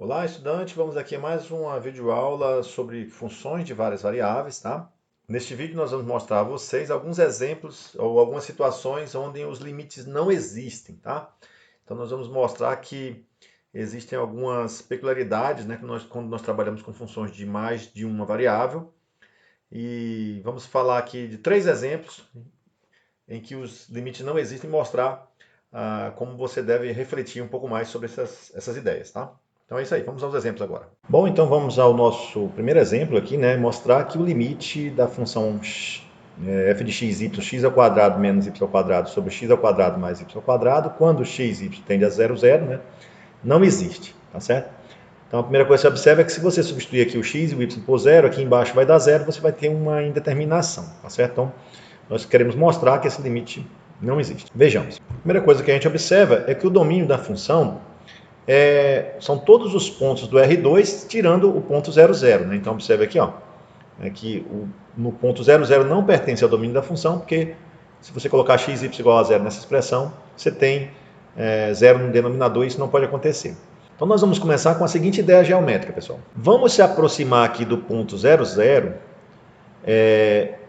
Olá, estudante! Vamos aqui a mais uma videoaula sobre funções de várias variáveis, tá? Neste vídeo nós vamos mostrar a vocês alguns exemplos ou algumas situações onde os limites não existem, tá? Então nós vamos mostrar que existem algumas peculiaridades, né, quando nós trabalhamos com funções de mais de uma variável. E vamos falar aqui de 3 exemplos em que os limites não existem e mostrar como você deve refletir um pouco mais sobre essas ideias, tá? Então é isso aí, vamos aos exemplos agora. Bom, então vamos ao nosso primeiro exemplo aqui, né? Mostrar que o limite da função f de x, y, x ao quadrado menos y ao quadrado sobre x ao quadrado mais y ao quadrado, quando x e y tende a 0, 0, né? Não existe, tá certo? Então a primeira coisa que você observa é que se você substituir aqui o x e o y por 0, aqui embaixo vai dar 0, você vai ter uma indeterminação, tá certo? Então nós queremos mostrar que esse limite não existe. Vejamos. A primeira coisa que a gente observa é que o domínio da função são todos os pontos do R2 tirando o ponto 0, 0. Né? Então observe aqui, ó, que no ponto 0, 0 não pertence ao domínio da função, porque se você colocar x, y igual a 0 nessa expressão, você tem 0 no denominador e isso não pode acontecer. Então nós vamos começar com a seguinte ideia geométrica, pessoal. Vamos se aproximar aqui do ponto 0, 0,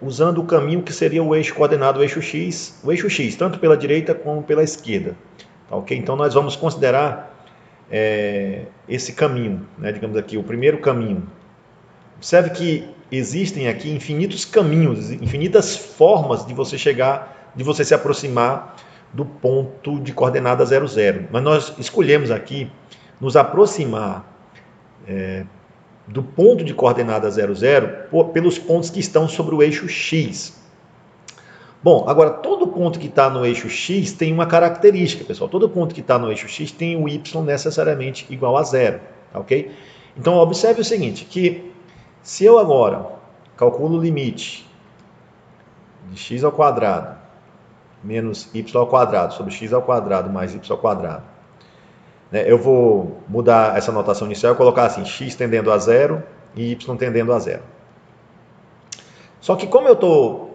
usando o caminho que seria o eixo coordenado, o eixo x, tanto pela direita como pela esquerda. Tá, ok? Então nós vamos considerar esse caminho, né, digamos aqui, o primeiro caminho. Observe que existem aqui infinitos caminhos, infinitas formas de você chegar, de você se aproximar do ponto de coordenada 0, 0. Mas nós escolhemos aqui nos aproximar do ponto de coordenada 0, 0 pelos pontos que estão sobre o eixo x. Bom, agora todo ponto que está no eixo x tem uma característica, pessoal. Todo ponto que está no eixo x tem o y necessariamente igual a 0, tá, ok? Então observe o seguinte, que se eu agora calculo o limite de x ao quadrado menos y ao quadrado sobre x ao quadrado mais y ao quadrado, né, eu vou mudar essa notação inicial e colocar assim, x tendendo a 0 e y tendendo a 0. Só que como eu estou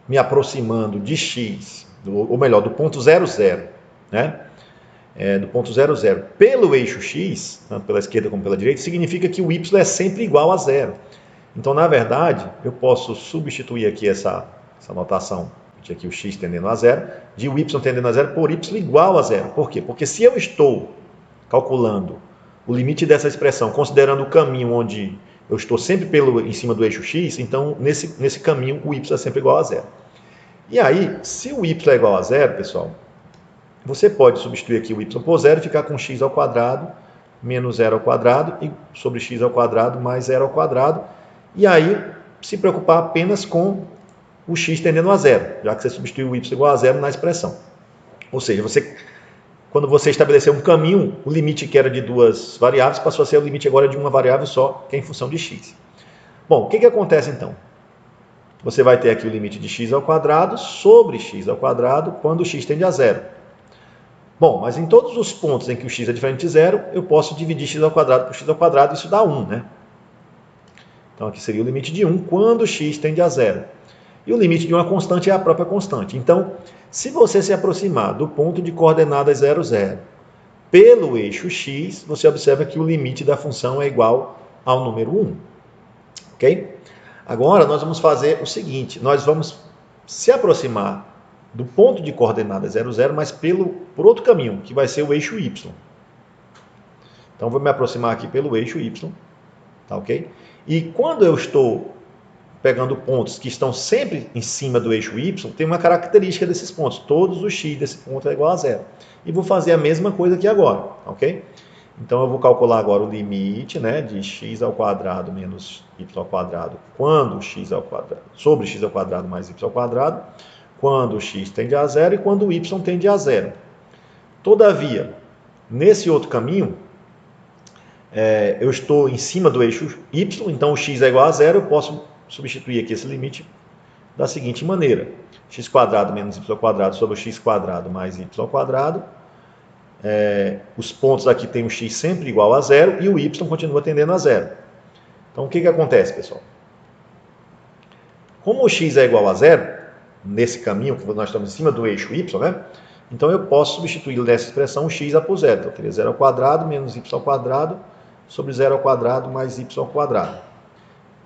me aproximando de x, ou melhor, do ponto 0, 0, né? Do ponto 0, 0 pelo eixo x, tanto pela esquerda como pela direita, significa que o y é sempre igual a 0. Então, na verdade, eu posso substituir aqui essa notação, de aqui o x tendendo a 0, de o y tendendo a 0 por y igual a 0. Por quê? Porque se eu estou calculando o limite dessa expressão, considerando o caminho onde eu estou sempre em cima do eixo x, então nesse caminho o y é sempre igual a 0. E aí, se o y é igual a 0, pessoal, você pode substituir aqui o y por 0 e ficar com x ao quadrado menos 0 ao quadrado e sobre x ao quadrado mais 0 ao quadrado. E aí, se preocupar apenas com o x tendendo a 0, já que você substituiu o y igual a 0 na expressão. Ou seja, quando você estabeleceu um caminho, o limite que era de duas variáveis passou a ser o limite agora de uma variável só, que é em função de x. Bom, o que acontece então? Você vai ter aqui o limite de x ao quadrado sobre x ao quadrado quando o x tende a 0. Bom, mas em todos os pontos em que o x é diferente de 0, eu posso dividir x ao quadrado por x ao quadrado, isso dá 1, né? Então aqui seria o limite de 1 quando x tende a 0. E o limite de uma constante é a própria constante. Então, se você se aproximar do ponto de coordenadas 0, 0 pelo eixo x, você observa que o limite da função é igual ao número 1. Ok? Agora, nós vamos fazer o seguinte, nós vamos se aproximar do ponto de coordenadas 0, 0, mas por outro caminho, que vai ser o eixo y. Então, vou me aproximar aqui pelo eixo y, tá ok? E quando eu estou pegando pontos que estão sempre em cima do eixo y, tem uma característica desses pontos. Todos os x desse ponto é igual a 0. E vou fazer a mesma coisa aqui agora, ok? Então eu vou calcular agora o limite, né, de x ao quadrado menos y ao quadrado quando x ao quadrado, sobre x ao quadrado mais y ao quadrado, quando x tende a 0 e quando o y tende a 0. Todavia, nesse outro caminho, eu estou em cima do eixo y, então o x é igual a 0, eu posso substituir aqui esse limite da seguinte maneira. X quadrado menos y ao quadrado sobre o x quadrado mais y ao quadrado. Os pontos aqui tem o x sempre igual a 0 e o y continua tendendo a 0. Então o que acontece, pessoal? Como o x é igual a 0, nesse caminho que nós estamos em cima do eixo y, né? Então eu posso substituir nessa expressão o x por zero. Então eu teria 0 ao quadrado menos y ao quadrado sobre 0 ao quadrado mais y ao quadrado.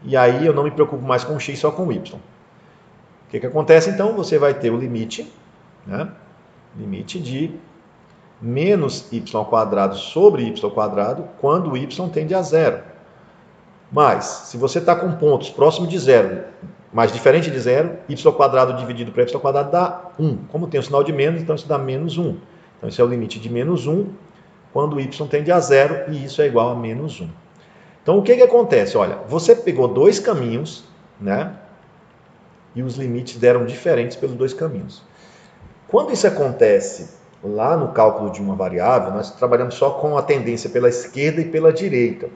E aí eu não me preocupo mais com o x, só com o y. O que acontece então? Você vai ter o limite, né? Limite de menos y ao quadrado sobre y ao quadrado quando o y tende a zero. Mas, se você está com pontos próximos de zero, mas diferente de zero, y ao quadrado dividido por y ao quadrado dá 1. Como tem o sinal de menos, então isso dá menos 1. Então esse é o limite de menos 1 quando o y tende a zero e isso é igual a menos 1. Então o que acontece? Olha, você pegou dois caminhos, né? E os limites deram diferentes pelos dois caminhos. Quando isso acontece lá no cálculo de uma variável, nós trabalhamos só com a tendência pela esquerda e pela direita.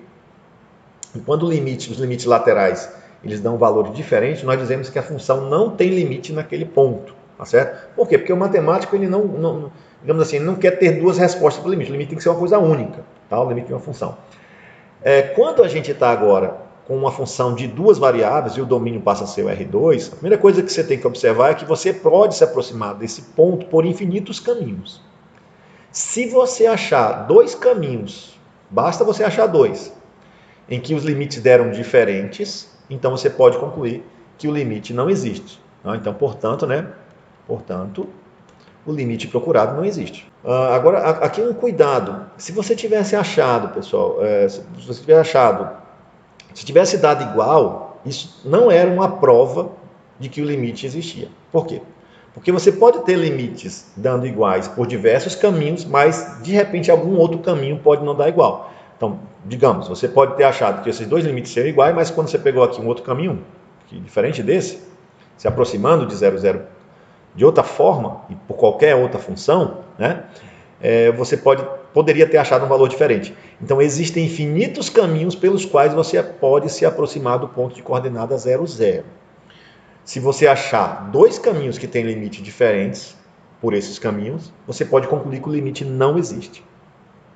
E quando os limites laterais eles dão valores diferentes, nós dizemos que a função não tem limite naquele ponto, tá certo? Por quê? Porque o matemático ele digamos assim, ele não quer ter duas respostas para o limite. O limite tem que ser uma coisa única, tá? O limite de uma função. Quando a gente está agora com uma função de duas variáveis e o domínio passa a ser o R2, a primeira coisa que você tem que observar é que você pode se aproximar desse ponto por infinitos caminhos. Se você achar dois caminhos, basta você achar dois, em que os limites deram diferentes, então você pode concluir que o limite não existe. Então, portanto, o limite procurado não existe. Agora, aqui um cuidado. Se você tivesse achado, pessoal, se tivesse dado igual, isso não era uma prova de que o limite existia. Por quê? Porque você pode ter limites dando iguais por diversos caminhos, mas de repente algum outro caminho pode não dar igual. Então, digamos, você pode ter achado que esses dois limites seriam iguais, mas quando você pegou aqui um outro caminho, que diferente desse, se aproximando de 0, 0 de outra forma, e por qualquer outra função, né, você poderia ter achado um valor diferente. Então, existem infinitos caminhos pelos quais você pode se aproximar do ponto de coordenada 0, 0. Se você achar dois caminhos que têm limites diferentes por esses caminhos, você pode concluir que o limite não existe,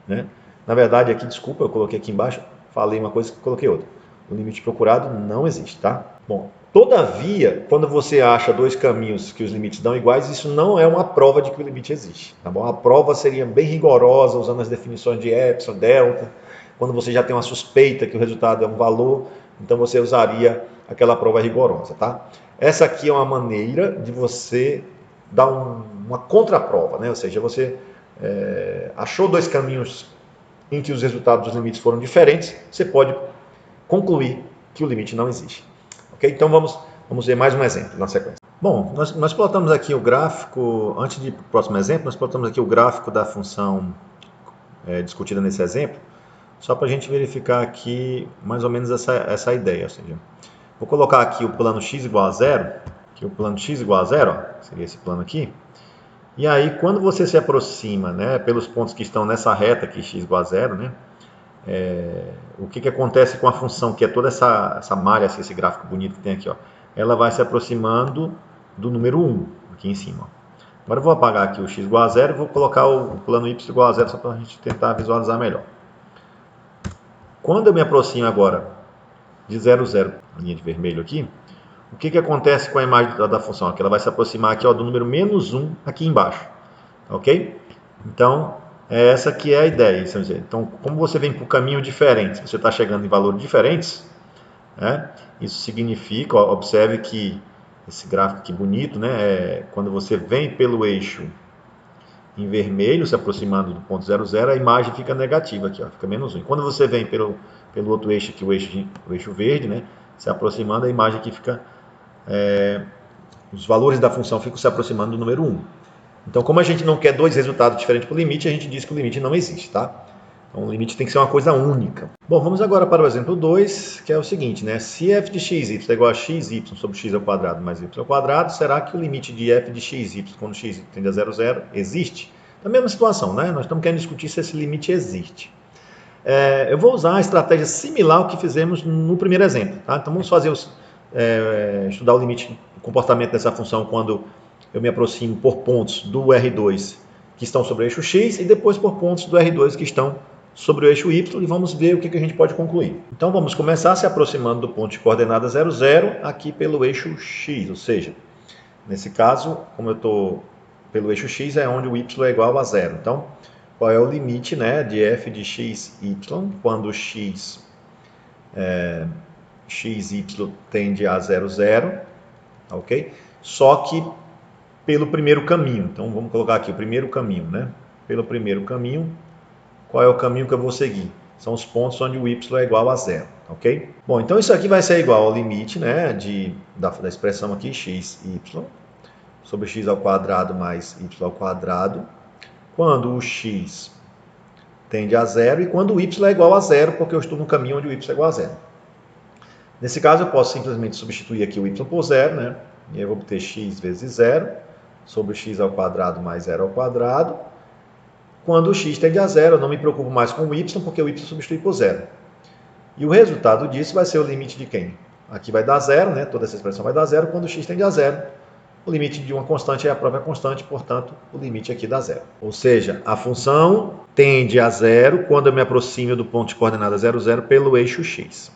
né? Na verdade, aqui, desculpa, eu coloquei aqui embaixo, falei uma coisa e coloquei outra. O limite procurado não existe, tá? Bom, todavia, quando você acha dois caminhos que os limites dão iguais, isso não é uma prova de que o limite existe, tá bom? A prova seria bem rigorosa, usando as definições de epsilon, delta. Quando você já tem uma suspeita que o resultado é um valor, então você usaria aquela prova rigorosa, tá? Essa aqui é uma maneira de você dar uma contraprova, né? Ou seja, você achou dois caminhos em que os resultados dos limites foram diferentes, você pode concluir que o limite não existe. Ok? Então vamos ver mais um exemplo na sequência. Bom, nós plotamos aqui o gráfico, antes de ir para o próximo exemplo, nós plotamos aqui o gráfico da função discutida nesse exemplo, só para a gente verificar aqui mais ou menos essa ideia. Ou seja, vou colocar aqui o plano x igual a zero, que o plano x igual a zero, ó, seria esse plano aqui. E aí, quando você se aproxima, né, pelos pontos que estão nessa reta aqui, x igual a zero, né, o que acontece com a função, que é toda essa malha, assim, esse gráfico bonito que tem aqui, ó, ela vai se aproximando do número 1, aqui em cima. Ó. Agora eu vou apagar aqui o x igual a zero e vou colocar o plano y igual a zero, só para a gente tentar visualizar melhor. Quando eu me aproximo agora de 0, 0, a linha de vermelho aqui, o que acontece com a imagem da função? Ela vai se aproximar aqui, ó, do número menos 1 aqui embaixo, ok? Então, essa aqui é a ideia. Então, como você vem por caminho diferente, você está chegando em valores diferentes, né? Isso significa, ó, observe que esse gráfico aqui bonito, né? Quando você vem pelo eixo em vermelho, se aproximando do ponto 0, 0, a imagem fica negativa aqui, ó, fica menos 1. Quando você vem pelo outro eixo aqui, o eixo verde, né? Se aproximando, a imagem aqui fica... os valores da função ficam se aproximando do número 1. Então, como a gente não quer dois resultados diferentes para o limite, a gente diz que o limite não existe, tá? Então, o limite tem que ser uma coisa única. Bom, vamos agora para o exemplo 2, que é o seguinte, né? Se f de xy é igual a xy sobre x ao quadrado mais y ao quadrado, será que o limite de f de xy, quando x tende a 0, 0, existe? É a mesma situação, né? Nós estamos querendo discutir se esse limite existe. Eu vou usar a estratégia similar ao que fizemos no primeiro exemplo, tá? Então, vamos fazer estudar o limite, o comportamento dessa função quando eu me aproximo por pontos do R2 que estão sobre o eixo X e depois por pontos do R2 que estão sobre o eixo Y e vamos ver o que a gente pode concluir. Então vamos começar se aproximando do ponto de coordenada 0, 0 aqui pelo eixo X, ou seja, nesse caso, como eu estou pelo eixo x é onde o y é igual a zero. Então, qual é o limite, né, de f de x, y, quando xy tende a 0, 0, ok? Só que pelo primeiro caminho. Então, vamos colocar aqui o primeiro caminho, né? Pelo primeiro caminho, qual é o caminho que eu vou seguir? São os pontos onde o y é igual a 0, ok? Bom, então isso aqui vai ser igual ao limite, né, da expressão aqui, x, y, sobre x ao quadrado mais y ao quadrado, quando o x tende a 0 e quando o y é igual a 0, porque eu estou no caminho onde o y é igual a 0. Nesse caso, eu posso simplesmente substituir aqui o y por 0, né? E eu vou obter x vezes 0 sobre x ao quadrado mais 0 ao quadrado. Quando o x tende a 0, eu não me preocupo mais com o y, porque o y substitui por 0. E o resultado disso vai ser o limite de quem? Aqui vai dar 0, né? Toda essa expressão vai dar 0 quando o x tende a 0. O limite de uma constante é a própria constante, portanto, o limite aqui dá 0. Ou seja, a função tende a 0 quando eu me aproximo do ponto de coordenada 0, 0 pelo eixo x.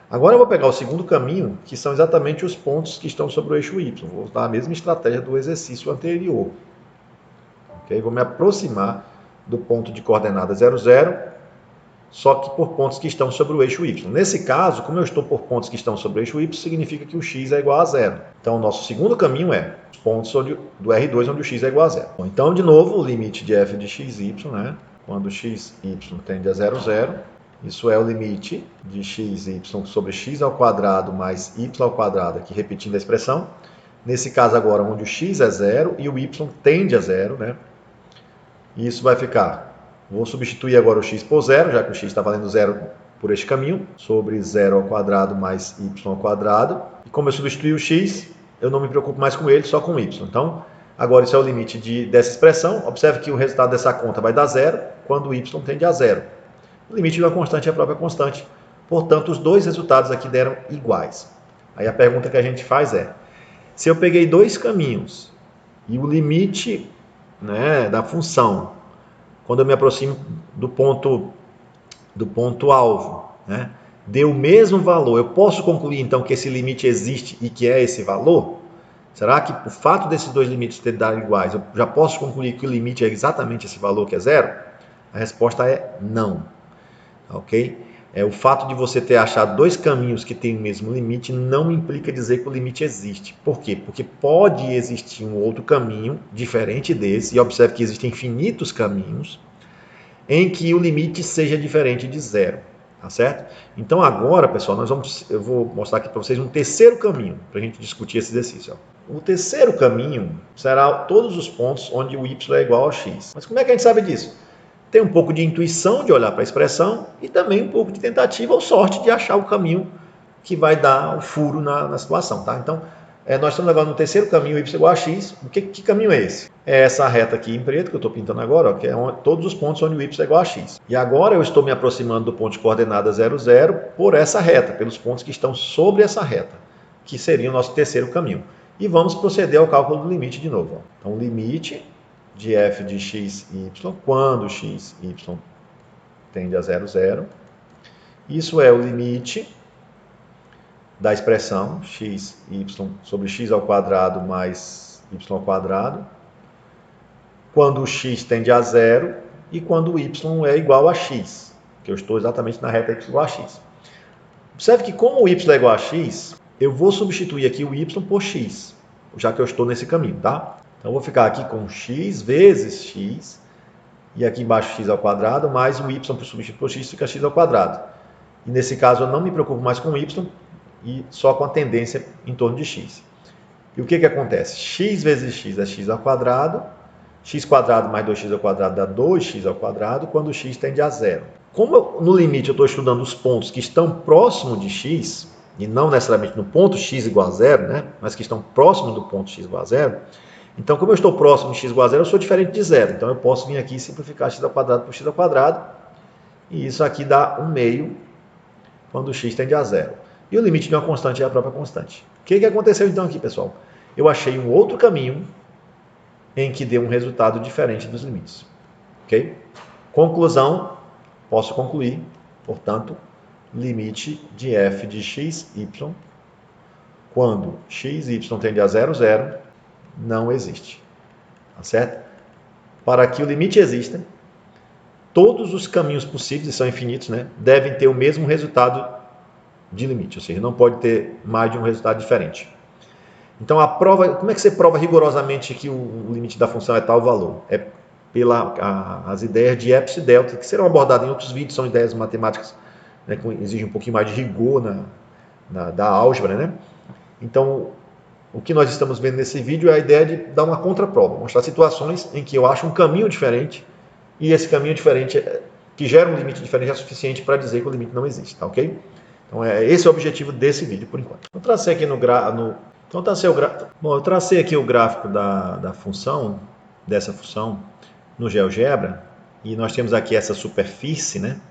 Agora eu vou pegar o segundo caminho, que são exatamente os pontos que estão sobre o eixo y. Vou usar a mesma estratégia do exercício anterior. Okay? Vou me aproximar do ponto de coordenada 0, 0, só que por pontos que estão sobre o eixo y. Nesse caso, como eu estou por pontos que estão sobre o eixo y, significa que o x é igual a 0. Então, o nosso segundo caminho é os pontos do R2 onde o x é igual a 0. Bom, então, de novo, o limite de f de xy, né? Quando x, y tende a 0, 0. Isso é o limite de xy sobre x ao quadrado mais y ao quadrado, aqui repetindo a expressão. Nesse caso agora, onde o x é 0 e o y tende a 0, né? E isso vai ficar, vou substituir agora o x por 0, já que o x está valendo 0 por este caminho, sobre 0 ao quadrado mais y ao quadrado. E como eu substituí o x, eu não me preocupo mais com ele, só com y. Então, agora isso é o limite dessa expressão. Observe que o resultado dessa conta vai dar 0 quando o y tende a 0. O limite de uma constante é a própria constante. Portanto, os dois resultados aqui deram iguais. Aí a pergunta que a gente faz é, se eu peguei dois caminhos e o limite, né, da função, quando eu me aproximo do ponto alvo, né, deu o mesmo valor, eu posso concluir então que esse limite existe e que é esse valor? Será que o fato desses dois limites terem dado iguais, eu já posso concluir que o limite é exatamente esse valor que é 0? A resposta é não. Ok? O fato de você ter achado dois caminhos que têm o mesmo limite não implica dizer que o limite existe. Por quê? Porque pode existir um outro caminho diferente desse, e observe que existem infinitos caminhos, em que o limite seja diferente de 0. Tá certo? Então agora, pessoal, eu vou mostrar aqui para vocês um terceiro caminho, para a gente discutir esse exercício. Ó. O terceiro caminho será todos os pontos onde o y é igual a x. Mas como é que a gente sabe disso? Tem um pouco de intuição de olhar para a expressão e também um pouco de tentativa ou sorte de achar o caminho que vai dar o furo na situação. Tá? Então, nós estamos agora no terceiro caminho, y igual a x. Que caminho é esse? É essa reta aqui em preto que eu estou pintando agora, ó, que é todos os pontos onde o y é igual a x. E agora eu estou me aproximando do ponto de coordenada 0, 0 por essa reta, pelos pontos que estão sobre essa reta, que seria o nosso terceiro caminho. E vamos proceder ao cálculo do limite de novo. Ó. Então, o limite de f de x, y, quando x, y tende a 0, 0. Isso é o limite da expressão x, y sobre x ao quadrado mais y ao quadrado, quando o x tende a 0 e quando o y é igual a x, que eu estou exatamente na reta y igual a x. Observe que como o y é igual a x, eu vou substituir aqui o y por x, já que eu estou nesse caminho, tá? Então, eu vou ficar aqui com x vezes x, e aqui embaixo x ao quadrado, mais o y por substituir por x fica x ao quadrado. E nesse caso, eu não me preocupo mais com o y, e só com a tendência em torno de x. E o que acontece? X vezes x é x ao quadrado, x quadrado mais 2x ao quadrado dá 2x ao quadrado, quando x tende a 0. Como no limite eu estou estudando os pontos que estão próximos de x, e não necessariamente no ponto x igual a 0, né, mas que estão próximos do ponto x igual a 0, então, como eu estou próximo de x igual a 0, eu sou diferente de 0. Então, eu posso vir aqui e simplificar x ao quadrado por x ao quadrado. E isso aqui dá 1/2 quando x tende a 0. E o limite de uma constante é a própria constante. O que aconteceu então aqui, pessoal? Eu achei um outro caminho em que deu um resultado diferente dos limites. Ok? Conclusão, posso concluir, portanto, limite de f de x, y, quando x, y tende a 0, 0, não existe. tá certo? Para que o limite exista, todos os caminhos possíveis, e são infinitos, né, devem ter o mesmo resultado de limite, ou seja, não pode ter mais de um resultado diferente. Então, a prova, como é que você prova rigorosamente que o limite da função é tal valor? É as ideias de epsilon e delta, que serão abordadas em outros vídeos, são ideias matemáticas, né, que exigem um pouquinho mais de rigor da álgebra, né? Então, o que nós estamos vendo nesse vídeo é a ideia de dar uma contraprova, mostrar situações em que eu acho um caminho diferente, e esse caminho diferente, que gera um limite diferente, é suficiente para dizer que o limite não existe, tá ok? Então, esse é o objetivo desse vídeo, por enquanto. Eu tracei aqui eu tracei aqui o gráfico da função, dessa função, no GeoGebra, e nós temos aqui essa superfície, né?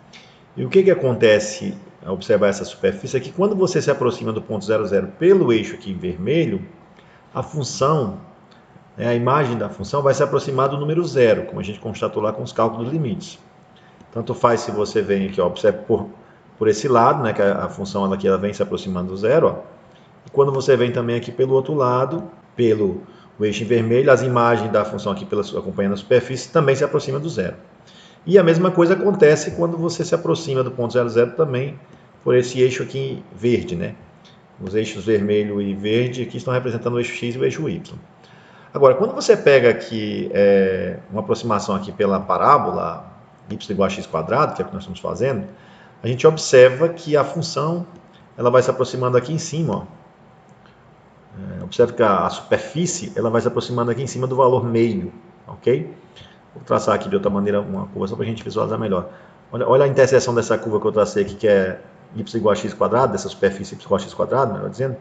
E o que acontece ao observar essa superfície é que quando você se aproxima do ponto 00 pelo eixo aqui em vermelho, a função, né, a imagem da função vai se aproximar do número zero, como a gente constatou lá com os cálculos dos limites. Tanto faz se você vem aqui, ó, observe por esse lado, né, que a função ela vem se aproximando do zero, ó, e quando você vem também aqui pelo outro lado, pelo eixo em vermelho, as imagens da função aqui acompanhando a superfície também se aproximam do zero. E a mesma coisa acontece quando você se aproxima do ponto 00 também por esse eixo aqui verde, né? Os eixos vermelho e verde aqui estão representando o eixo x e o eixo y. Agora, quando você pega aqui uma aproximação aqui pela parábola y igual a x quadrado, que é o que nós estamos fazendo, a gente observa que a função ela vai se aproximando aqui em cima, ó. Observe que a superfície ela vai se aproximando aqui em cima do valor meio, ok? Vou traçar aqui de outra maneira uma curva só para a gente visualizar melhor. Olha a interseção dessa curva que eu tracei aqui, que é y igual a x quadrado, dessa superfície y igual a x quadrado, melhor dizendo,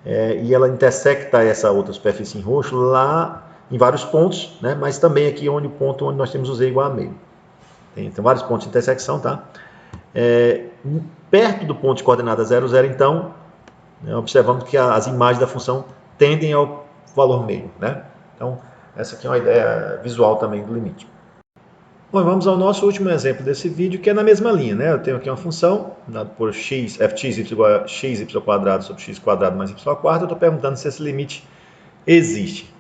e ela intersecta essa outra superfície em roxo lá em vários pontos, né? Mas também aqui o ponto onde nós temos o z igual a meio. Tem vários pontos de intersecção, tá? Perto do ponto de coordenada 00, então, observamos que as imagens da função tendem ao valor meio, né? Então, essa aqui é uma ideia visual também do limite. Bom, vamos ao nosso último exemplo desse vídeo, que é na mesma linha, né? Eu tenho aqui uma função dada por x, fx igual a xy quadrado sobre x quadrado mais y ao quarto. Eu estou perguntando se esse limite existe.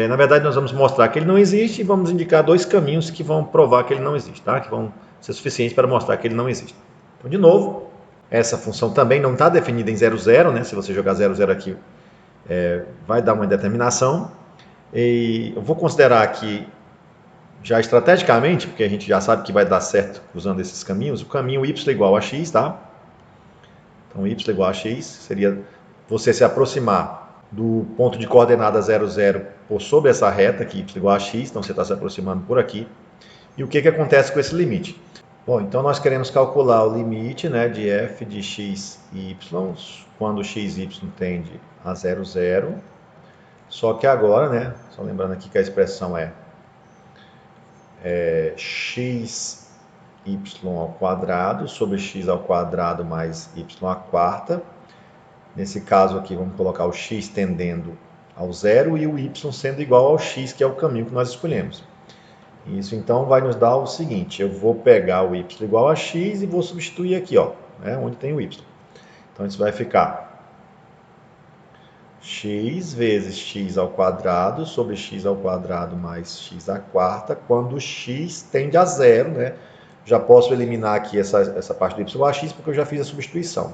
Na verdade, nós vamos mostrar que ele não existe e vamos indicar dois caminhos que vão provar que ele não existe, tá? Que vão ser suficientes para mostrar que ele não existe. Então, de novo, essa função também não está definida em 00, né? Se você jogar 00 aqui, vai dar uma indeterminação. E eu vou considerar aqui, já estrategicamente, porque a gente já sabe que vai dar certo usando esses caminhos, o caminho y igual a x, tá? Então, y igual a x seria você se aproximar do ponto de coordenada 00 por sobre essa reta aqui, y igual a x, então você está se aproximando por aqui. E o que acontece com esse limite? Bom, então nós queremos calcular o limite, né, de f de x e y, quando x e y tende a 0,0. Só que agora, né, só lembrando aqui que a expressão é xy ao quadrado sobre x ao quadrado mais y à quarta. Nesse caso aqui, vamos colocar o x tendendo ao zero e o y sendo igual ao x, que é o caminho que nós escolhemos. Isso então vai nos dar o seguinte: eu vou pegar o y igual a x e vou substituir aqui, ó, né, onde tem o y. Então isso vai ficar x vezes x ao quadrado sobre x ao quadrado mais x à quarta, quando x tende a zero, né? Já posso eliminar aqui essa parte do y a x, porque eu já fiz a substituição.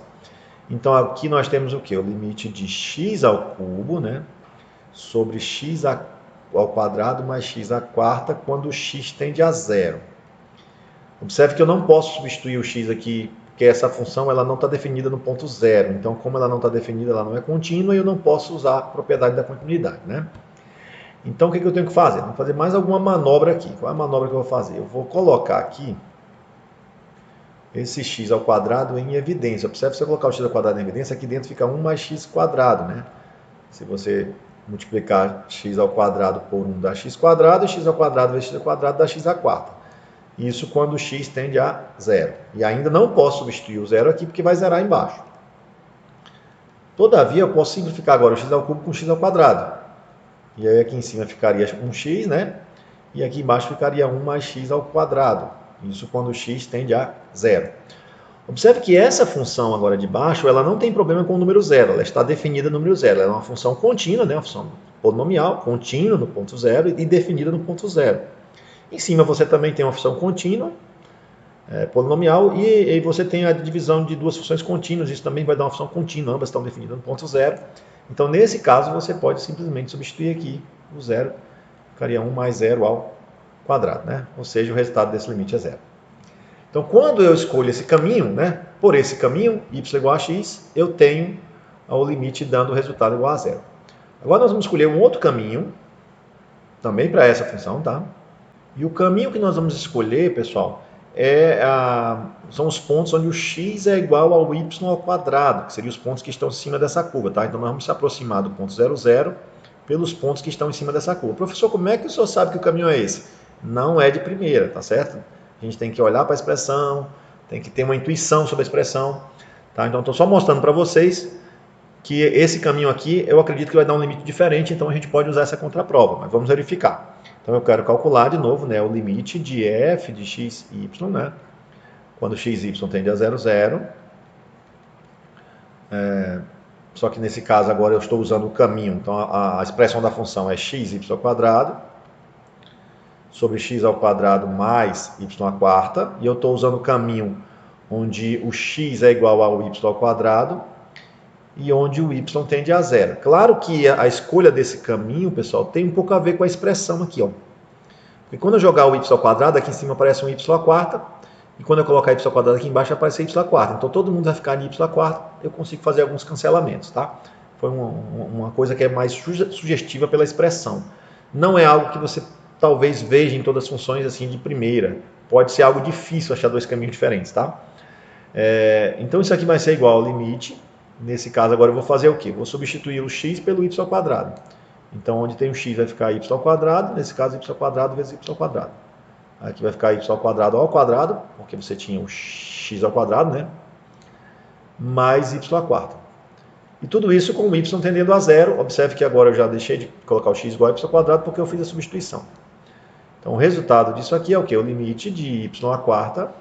Então aqui nós temos o que? O limite de x ao cubo, né? Sobre x ao quadrado mais x à quarta, quando x tende a zero. Observe que eu não posso substituir o x aqui, porque essa função ela não está definida no ponto zero. Então, como ela não está definida, ela não é contínua, e eu não posso usar a propriedade da continuidade, né? Então, o que eu tenho que fazer? Vou fazer mais alguma manobra aqui. Qual é a manobra que eu vou fazer? Eu vou colocar aqui esse x ao quadrado em evidência. Observe, se eu colocar o x ao quadrado em evidência, aqui dentro fica 1 mais x quadrado, né? Se você multiplicar x ao quadrado por 1 dá x quadrado, e x ao quadrado vezes x ao quadrado dá x à quarta. Isso quando x tende a zero. E ainda não posso substituir o zero aqui, porque vai zerar embaixo. Todavia, eu posso simplificar agora o x ao cubo com x ao quadrado. E aí aqui em cima ficaria 1x, né? E aqui embaixo ficaria 1 mais x ao quadrado. Isso quando x tende a zero. Observe que essa função agora de baixo, ela não tem problema com o número zero. Ela está definida no número zero. Ela é uma função contínua, né? Uma função polinomial, contínua no ponto zero e definida no ponto zero. Em cima você também tem uma função contínua, polinomial, e você tem a divisão de duas funções contínuas, isso também vai dar uma função contínua, ambas estão definidas no ponto zero. Então, nesse caso, você pode simplesmente substituir aqui o zero, ficaria 1 mais zero ao quadrado, né? Ou seja, o resultado desse limite é zero. Então, quando eu escolho esse caminho, né, por esse caminho, y igual a x, eu tenho o limite dando o resultado igual a zero. Agora nós vamos escolher um outro caminho, também para essa função, tá? E o caminho que nós vamos escolher, pessoal, são os pontos onde o x é igual ao y ao quadrado, que seriam os pontos que estão em cima dessa curva, tá? Então nós vamos se aproximar do ponto 0, 0 pelos pontos que estão em cima dessa curva. Professor, como é que o senhor sabe que o caminho é esse? Não é de primeira, tá certo? A gente tem que olhar para a expressão, tem que ter uma intuição sobre a expressão, tá? Então estou só mostrando para vocês que esse caminho aqui, eu acredito que vai dar um limite diferente, então a gente pode usar essa contraprova, mas vamos verificar. Então eu quero calcular de novo, né, o limite de f de x, y, né, quando x e y tende a 0, 0. Só que nesse caso agora eu estou usando o caminho, então a expressão da função é xy ao quadrado sobre x ao quadrado mais y à quarta, e eu estou usando o caminho onde o x é igual ao y ao quadrado e onde o y tende a zero. Claro que a escolha desse caminho, pessoal, tem um pouco a ver com a expressão aqui, ó. Porque quando eu jogar o y ao quadrado, aqui em cima aparece um y à quarta, e quando eu colocar y ao quadrado aqui embaixo, aparece y à quarta. Então todo mundo vai ficar em y à quarta, eu consigo fazer alguns cancelamentos, tá? Foi uma coisa que é mais sugestiva pela expressão. Não é algo que você talvez veja em todas as funções assim de primeira. Pode ser algo difícil achar dois caminhos diferentes, tá? Então isso aqui vai ser igual ao limite. Nesse caso agora eu vou fazer o quê? Vou substituir o x pelo y ao quadrado. Então onde tem o x vai ficar y ao quadrado, nesse caso y ao quadrado vezes y ao quadrado. Aqui vai ficar y ao quadrado, porque você tinha o x ao quadrado, né? Mais y à quarta. E tudo isso com o y tendendo a zero. Observe que agora eu já deixei de colocar o x igual a y ao quadrado porque eu fiz a substituição. Então o resultado disso aqui é o quê? O limite de y à quarta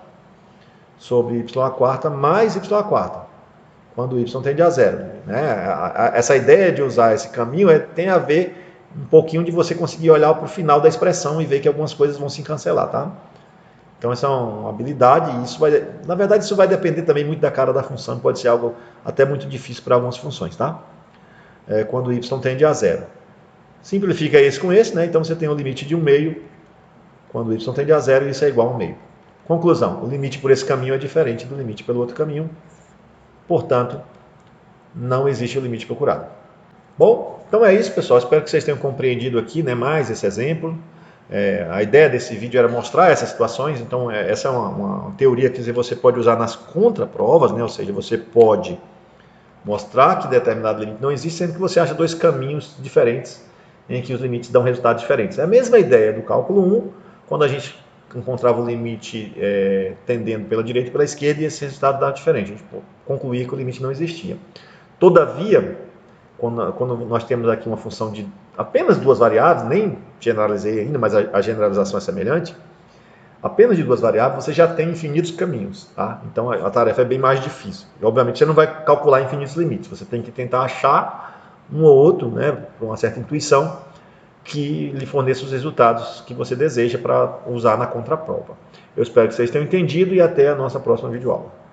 sobre y à quarta mais y à quarta, quando y tende a zero. Né? Essa ideia de usar esse caminho tem a ver um pouquinho de você conseguir olhar para o final da expressão e ver que algumas coisas vão se cancelar, tá? Então essa é uma habilidade e isso vai, na verdade isso vai depender também muito da cara da função, pode ser algo até muito difícil para algumas funções, tá? Quando y tende a zero. Simplifica esse com esse, né? Então você tem o limite de 1 meio, quando y tende a zero, isso é igual a 1 meio. Conclusão, o limite por esse caminho é diferente do limite pelo outro caminho, portanto, não existe o limite procurado. Bom, então é isso, pessoal. Espero que vocês tenham compreendido aqui, né, mais esse exemplo. A ideia desse vídeo era mostrar essas situações, então essa é uma teoria que você pode usar nas contraprovas, né? Ou seja, você pode mostrar que determinado limite não existe, sendo que você acha dois caminhos diferentes em que os limites dão resultados diferentes. É a mesma ideia do cálculo 1, quando a gente encontrava o limite tendendo pela direita e pela esquerda e esse resultado dá diferente. A gente concluía que o limite não existia. Todavia, quando nós temos aqui uma função de apenas duas variáveis, nem generalizei ainda, mas a generalização é semelhante, apenas de duas variáveis você já tem infinitos caminhos, tá? Então a tarefa é bem mais difícil. E, obviamente você não vai calcular infinitos limites, você tem que tentar achar um ou outro, né, por uma certa intuição, que lhe forneça os resultados que você deseja para usar na contraprova. Eu espero que vocês tenham entendido e até a nossa próxima videoaula.